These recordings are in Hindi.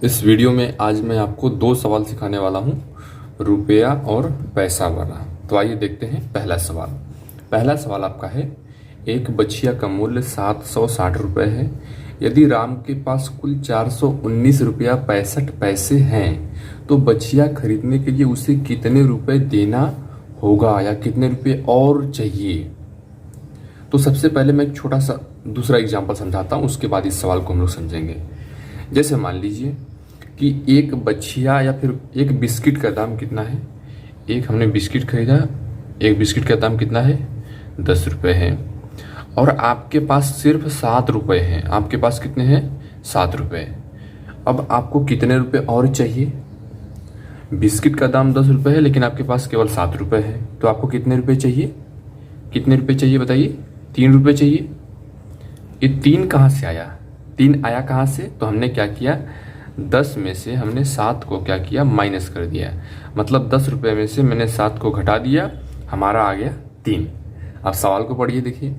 इस वीडियो में आज मैं आपको दो सवाल सिखाने वाला हूँ, रुपया और पैसा वाला। तो आइए देखते हैं पहला सवाल आपका है, एक बछिया का मूल्य 760 रुपये है। यदि राम के पास कुल 419 रुपया 65 पैसे हैं तो बछिया खरीदने के लिए उसे कितने रुपए देना होगा या कितने रुपए और चाहिए। तो सबसे पहले मैं एक छोटा सा दूसरा एग्जाम्पल समझाता हूँ, उसके बाद इस सवाल को हम लोग समझेंगे। जैसे मान लीजिए कि एक बछिया या फिर एक बिस्किट का दाम कितना है। एक हमने बिस्किट खरीदा, एक बिस्किट का दाम कितना है, 10 रुपये है। और आपके पास सिर्फ 7 रुपये हैं। आपके पास कितने हैं, 7 रुपये। अब आपको कितने रुपए और चाहिए। बिस्किट का दाम 10 रुपये है लेकिन आपके पास केवल 7 रुपये है, तो आपको कितने रुपए चाहिए, कितने रुपए चाहिए बताइए। 3 रुपये चाहिए। ये 3 कहाँ से आया, 3 आया कहाँ से। तो हमने क्या किया, 10 में से हमने 7 को क्या किया, माइनस कर दिया। मतलब 10 रुपये में से मैंने 7 को घटा दिया, हमारा आ गया 3। अब सवाल को पढ़िए, देखिए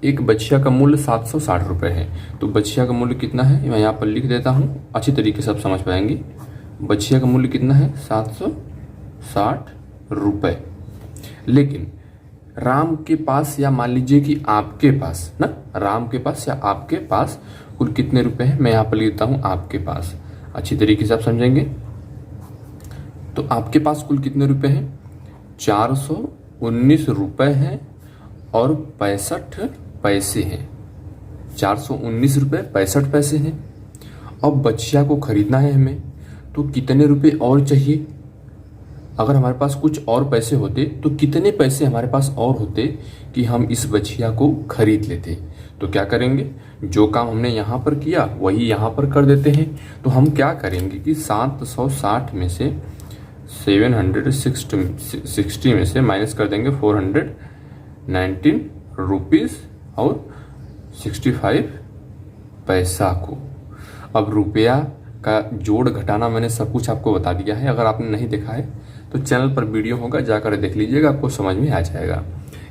एक बछिया का मूल्य 760 रुपये है। तो बछिया का मूल्य कितना है, मैं यहाँ पर लिख देता हूँ, अच्छी तरीके से आप समझ पाएंगे। बछिया का मूल्य कितना है, 760 रुपये। लेकिन राम के पास या मान लीजिए कि आपके पास ना, राम के पास या आपके पास कुल कितने रुपए हैं, मैं यहाँ पर लिखता हूँ आपके पास, अच्छी तरीके से आप समझेंगे। तो आपके पास कुल कितने रुपए हैं, 419 रुपए हैं और 65 पैसे हैं। 419 रुपये 65 पैसे हैं। अब बछिया को खरीदना है हमें, तो कितने रुपए और चाहिए। अगर हमारे पास कुछ और पैसे होते तो कितने पैसे हमारे पास और होते कि हम इस बछिया को खरीद लेते। तो क्या करेंगे, जो काम हमने यहाँ पर किया वही यहाँ पर कर देते हैं। तो हम क्या करेंगे कि 760 में से 760 में से माइनस कर देंगे 419 रुपीज़ और 65 पैसा को। अब रुपया का जोड़ घटाना मैंने सब कुछ आपको बता दिया है। अगर आपने नहीं देखा है तो चैनल पर वीडियो होगा, जाकर देख लीजिएगा, आपको समझ में आ जाएगा।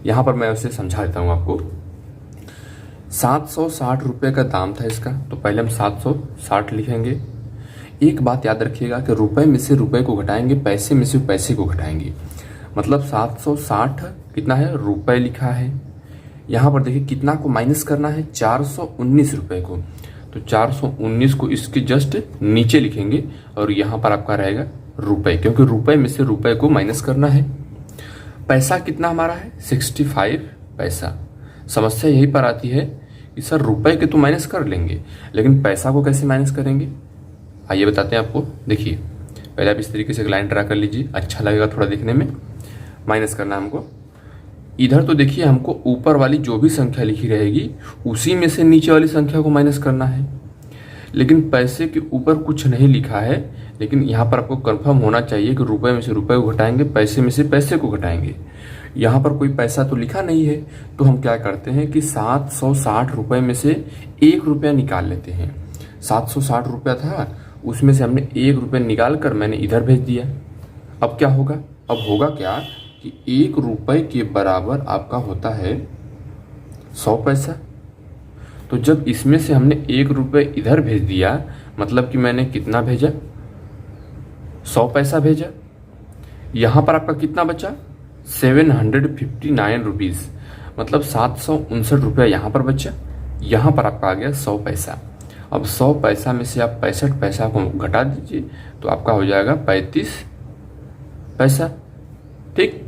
यहाँ पर मैं उसे समझा देता हूँ आपको। 760 रुपये का दाम था इसका, तो पहले हम 760 लिखेंगे। एक बात याद रखिएगा कि रुपए में से रुपए को घटाएंगे, पैसे में से पैसे को घटाएंगे। मतलब 760 कितना है, रुपए लिखा है। यहाँ पर देखिए कितना को माइनस करना है, 419 रुपये को। तो 419 को इसके जस्ट नीचे लिखेंगे और यहाँ पर आपका रहेगा रुपए, क्योंकि रुपए में से रुपए को माइनस करना है। पैसा कितना हमारा है, 65 पैसा। समस्या यही पर आती है कि सर रुपए के तो माइनस कर लेंगे लेकिन पैसा को कैसे माइनस करेंगे। आइए बताते हैं आपको। देखिए पहले आप इस तरीके से एक लाइन ड्रा कर लीजिए, अच्छा लगेगा थोड़ा देखने में। माइनस करना हमको इधर, तो देखिए हमको ऊपर वाली जो भी संख्या लिखी रहेगी उसी में से नीचे वाली संख्या को माइनस करना है। लेकिन पैसे के ऊपर कुछ नहीं लिखा है, लेकिन यहाँ पर आपको कंफर्म होना चाहिए कि रुपए में से रुपए को घटाएंगे, पैसे में से पैसे को घटाएंगे। यहाँ पर कोई पैसा तो लिखा नहीं है, तो हम क्या करते हैं कि 760 रुपये में से 1 रुपया निकाल लेते हैं। 760 रुपया था, उसमें से हमने 1 रुपया निकाल कर मैंने इधर भेज दिया। अब क्या होगा, अब होगा क्या कि 1 रुपये के बराबर आपका होता है 100 पैसा। तो जब इसमें से हमने 1 रुपये इधर भेज दिया, मतलब कि मैंने कितना भेजा, 100 पैसा भेजा। यहाँ पर आपका कितना बचा, 759 रुपीज़, मतलब 759 रुपया यहाँ पर बचा। यहाँ पर आपका आ गया 100 पैसा। अब 100 पैसा में से आप 65 पैसा को घटा दीजिए तो आपका हो जाएगा 35 पैसा। ठीक,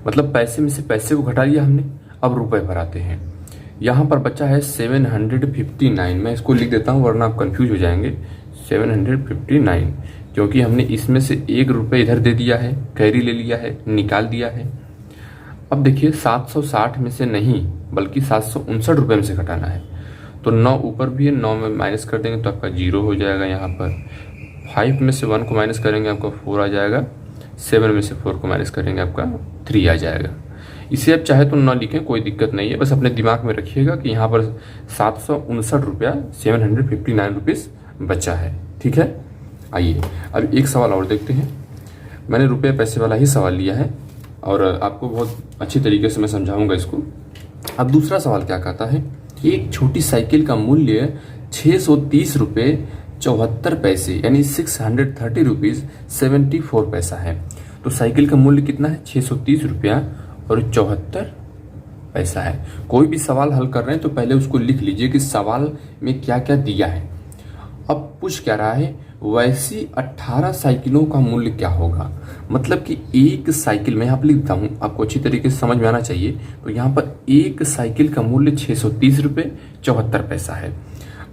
मतलब पैसे में से पैसे को घटा दिया हमने। अब रुपए पर आते हैं, यहाँ पर बचा है 759। मैं इसको लिख देता हूँ वरना आप कंफ्यूज हो जाएंगे। 759, क्योंकि हमने इसमें से 1 रुपये इधर दे दिया है, कैरी ले लिया है, निकाल दिया है। अब देखिए 760 में से नहीं बल्कि 759 रुपये में से घटाना है। तो 9 ऊपर भी है, 9 में माइनस कर देंगे तो आपका 0 हो जाएगा। यहाँ पर 5 में से 1 को माइनस करेंगे आपका 4 आ जाएगा। 7 में से 4 को माइनस करेंगे आपका 3 आ जाएगा। इसे आप चाहे तो न लिखें, कोई दिक्कत नहीं है, बस अपने दिमाग में रखिएगा कि यहाँ पर 759 रुपया 759 रुपीज़ बचा है। ठीक है, आइए अब एक सवाल और देखते हैं। मैंने रुपये पैसे वाला ही सवाल लिया है और आपको बहुत अच्छी तरीके से मैं समझाऊंगा इसको। अब दूसरा सवाल क्या कहता है, एक छोटी साइकिल का मूल्य 630 रुपये 74 पैसे यानी 630 रुपीज़ 74 पैसा है। तो साइकिल का मूल्य कितना है? 630 रुपया और 74 पैसा है। कोई भी सवाल हल कर रहे हैं तो पहले उसको लिख लीजिए कि सवाल में क्या क्या दिया है। अब पूछ क्या रहा है? वैसी 18 साइकिलों का मूल्य क्या होगा। मतलब कि एक साइकिल, मैं यहाँ पर लिखता हूँ, आपको अच्छी तरीके से समझ में आना चाहिए। तो यहाँ पर एक साइकिल का मूल्य 630 रुपये 74 पैसा है।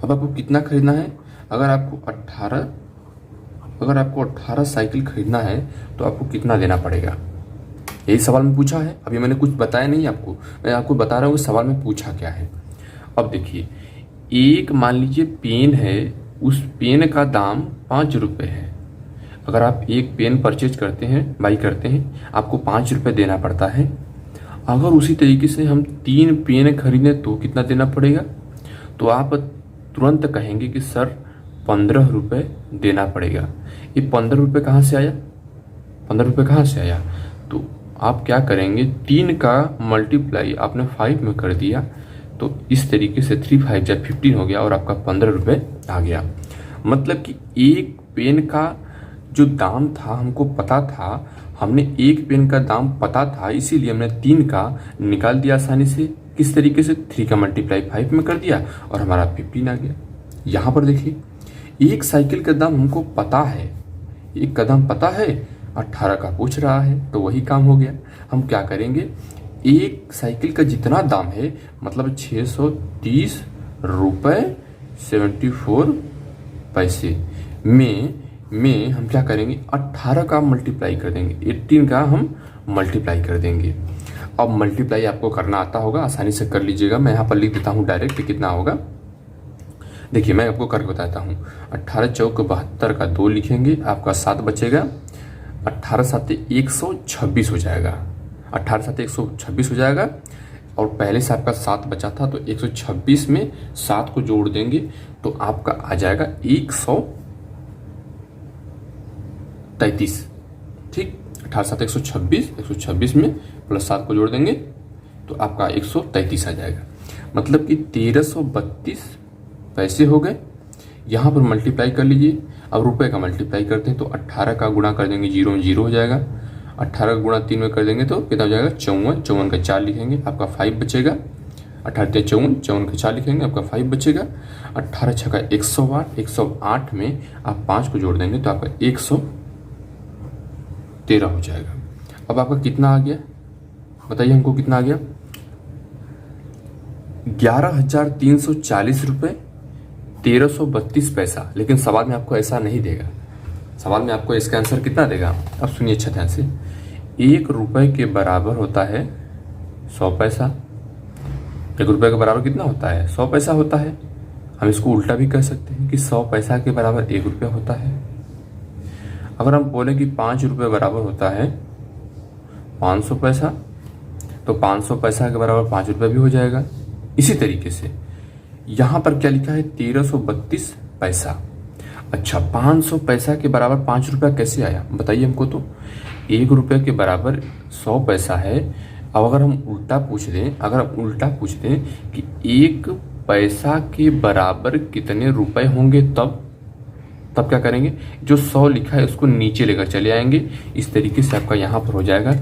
अब आपको कितना खरीदना है? अगर आपको 18 साइकिल खरीदना है तो आपको कितना देना पड़ेगा? यही सवाल में पूछा है। अभी मैंने कुछ बताया नहीं आपको, मैं आपको बता रहा हूँ सवाल में पूछा क्या है। अब देखिए, एक मान लीजिए पेन है, उस पेन का दाम 5 रुपये है। अगर आप एक पेन परचेज करते हैं, बाई करते हैं, आपको 5 रुपये देना पड़ता है। अगर उसी तरीके से हम 3 पेन खरीदें तो कितना देना पड़ेगा? तो आप तुरंत कहेंगे कि सर 15 रुपये देना पड़ेगा। ये 15 रुपये कहाँ से आया? 15 रुपये कहाँ से आया? तो आप क्या करेंगे, 3 का मल्टीप्लाई आपने 5 में कर दिया, तो इस तरीके से 3 5 जा 15 हो गया और आपका 15 रुपये आ गया। मतलब कि एक पेन का जो दाम था हमको पता था, हमने एक पेन का दाम पता था, इसीलिए हमने 3 का निकाल दिया आसानी से। किस तरीके से? 3 का मल्टीप्लाई 5 में कर दिया और हमारा 15 आ गया। यहाँ पर देखिए, एक साइकिल का दाम हमको पता है, एक का दाम पता है, 18 का पूछ रहा है, तो वही काम हो गया। हम क्या करेंगे, एक साइकिल का जितना दाम है, मतलब 630 रुपये 74 पैसे में हम क्या करेंगे, 18 का मल्टीप्लाई कर देंगे, 18 का हम मल्टीप्लाई कर देंगे। अब मल्टीप्लाई आपको करना आता होगा, आसानी से कर लीजिएगा। मैं यहाँ पर लिख देता हूँ डायरेक्ट कितना होगा। देखिए, मैं आपको करके बताता हूँ। 18 चौक 72 का 2 लिखेंगे, आपका 7 बचेगा। 18 7 126 हो जाएगा। 18 7 126 हो जाएगा। और पहले से आपका 7 बचा था, तो 126 में 7 को जोड़ देंगे तो आपका आ जाएगा 133। ठीक, 18 7 126 में प्लस 7 को जोड़ देंगे तो आपका 133 आ जाएगा। मतलब कि 1332 पैसे हो गए। यहाँ पर मल्टीप्लाई कर लीजिए। अब रुपए का मल्टीप्लाई करते हैं तो 18 का गुणा कर देंगे, 0 में 0 हो जाएगा। 18 का गुणा 3 में कर देंगे तो कितना हो जाएगा, 54। 54 का 4 लिखेंगे, आपका 5 बचेगा। 18 54, 54 का 4 लिखेंगे, आपका 5 बचेगा। 18 छक्का 108, 108 में आप 5 को जोड़ देंगे तो आपका 113 हो जाएगा। अब आपका कितना आ गया, बताइए हमको कितना आ गया? 11,340 रुपये 1332 पैसा। लेकिन सवाल में आपको ऐसा नहीं देगा। सवाल में आपको इसका आंसर कितना देगा? अब सुनिए अच्छा ध्यान से। 1 रुपये के बराबर होता है 100 पैसा। 1 रुपये के बराबर कितना होता है? 100 पैसा होता है। हम इसको उल्टा भी कह सकते हैं कि 100 पैसा के बराबर 1 रुपया होता है। अगर हम बोले कि 5 रुपये बराबर होता है 500 पैसा, तो 500 पैसा के बराबर 5 रुपये भी हो जाएगा। इसी तरीके से यहाँ पर क्या लिखा है, 1332 पैसा। अच्छा, 500 पैसा के बराबर 5 रुपया कैसे आया बताइए हमको। तो 1 रुपये के बराबर 100 पैसा है। अब अगर हम उल्टा पूछ दें कि 1 पैसा के बराबर कितने रुपए होंगे, तब क्या करेंगे, जो 100 लिखा है उसको नीचे लेकर चले आएंगे। इस तरीके से आपका यहाँ पर हो जाएगा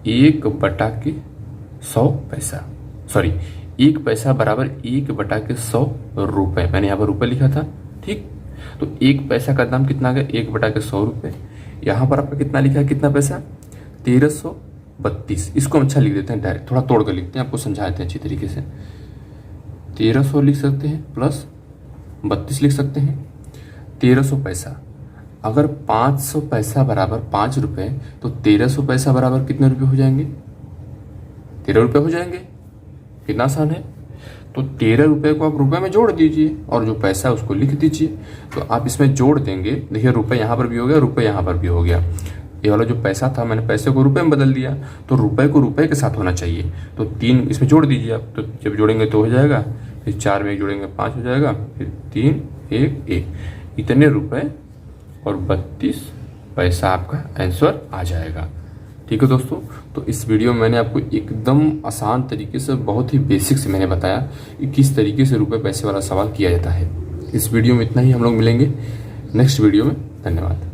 1/100 पैसा, सॉरी 1 पैसा बराबर 1/100 रुपए। मैंने यहाँ पर रुपए लिखा था, ठीक। तो 1 पैसा का दाम कितना आ गया, 1/100 रुपए। यहाँ पर आपका कितना लिखा है, कितना पैसा, 1332। इसको हम अच्छा लिख देते हैं, डायरेक्ट थोड़ा तोड़ कर लिखते हैं, आपको समझाते हैं अच्छी तरीके से। 1300 लिख सकते हैं प्लस 32 लिख सकते हैं। 1300 पैसा, अगर 500 पैसा बराबर 5 रुपए, तो 1300 पैसा बराबर कितने रुपए हो जाएंगे, 13 रुपए हो जाएंगे। कितना आसान है। तो 13 रुपए को आप रुपए में जोड़ दीजिए और जो पैसा है उसको लिख दीजिए। तो आप इसमें जोड़ देंगे, देखिए रुपए यहाँ पर भी हो गया, रुपए यहाँ पर भी हो गया। ये वाला जो पैसा था, मैंने पैसे को रुपए में बदल दिया, तो रुपए को रुपए के साथ होना चाहिए। तो 3 इसमें जोड़ दीजिए आप, तो जब जोड़ेंगे तो हो जाएगा, फिर 4 में 1 जोड़ेंगे 5 हो जाएगा, फिर 3 1 1, इतने रुपए और 32 पैसा आपका आंसर आ जाएगा। ठीक है दोस्तों, तो इस वीडियो में मैंने आपको एकदम आसान तरीके से, बहुत ही बेसिक से मैंने बताया कि किस तरीके से रुपए पैसे वाला सवाल किया जाता है। इस वीडियो में इतना ही, हम लोग मिलेंगे नेक्स्ट वीडियो में। धन्यवाद।